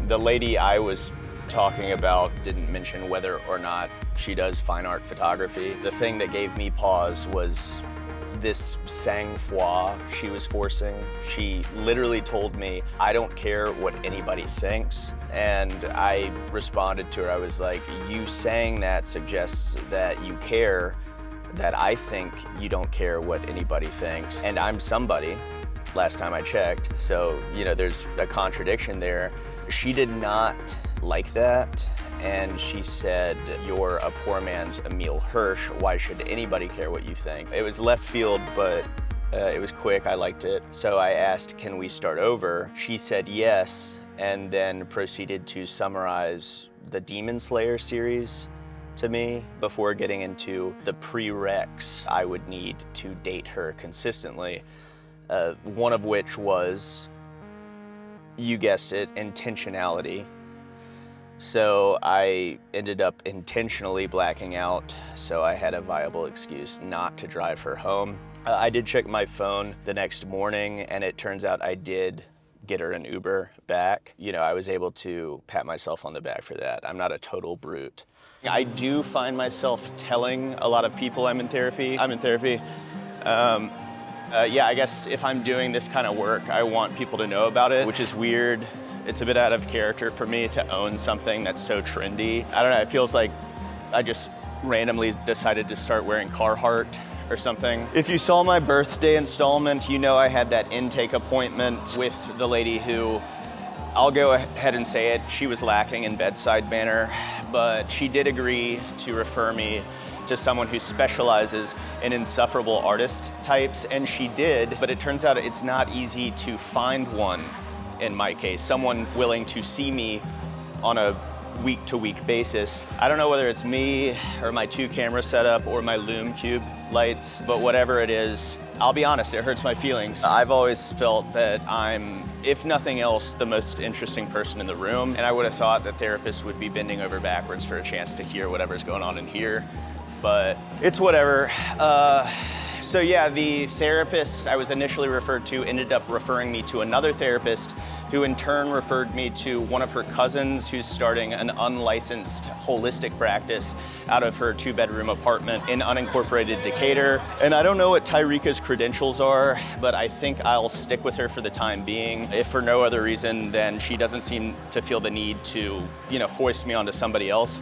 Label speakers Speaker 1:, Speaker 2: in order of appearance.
Speaker 1: The lady I was talking about didn't mention whether or not she does fine art photography. The thing that gave me pause was this sang-froid she was forcing. She literally told me, I don't care what anybody thinks. And I responded to her, I was like, you saying that suggests that you care, that I think you don't care what anybody thinks. And I'm somebody, last time I checked. So, there's a contradiction there. She did not like that. And she said, you're a poor man's Emile Hirsch. Why should anybody care what you think? It was left field, but it was quick. I liked it. So I asked, can we start over? She said yes, and then proceeded to summarize the Demon Slayer series to me before getting into the prereqs I would need to date her consistently. One of which was, you guessed it, intentionality. So I ended up intentionally blacking out, so I had a viable excuse not to drive her home. I did check my phone the next morning, and it turns out I did get her an Uber back. I was able to pat myself on the back for that. I'm not a total brute. I do find myself telling a lot of people I'm in therapy. Yeah, I guess if I'm doing this kind of work, I want people to know about it, which is weird. It's a bit out of character for me to own something that's so trendy. I don't know, it feels like I just randomly decided to start wearing Carhartt or something. If you saw my birthday installment, I had that intake appointment with the lady who, I'll go ahead and say it, she was lacking in bedside manner, but she did agree to refer me to someone who specializes in insufferable artist types, and she did, but it turns out it's not easy to find one. In my case, someone willing to see me on a week-to-week basis. I don't know whether it's me or my 2-camera setup or my Lume Cube lights, but whatever it is, I'll be honest, it hurts my feelings. I've always felt that I'm, if nothing else, the most interesting person in the room, and I would have thought that therapists would be bending over backwards for a chance to hear whatever's going on in here, but it's whatever. So yeah, the therapist I was initially referred to ended up referring me to another therapist who in turn referred me to one of her cousins who's starting an unlicensed holistic practice out of her 2-bedroom apartment in unincorporated Decatur. And I don't know what Tyreka's credentials are, but I think I'll stick with her for the time being. If for no other reason than she doesn't seem to feel the need to, foist me onto somebody else.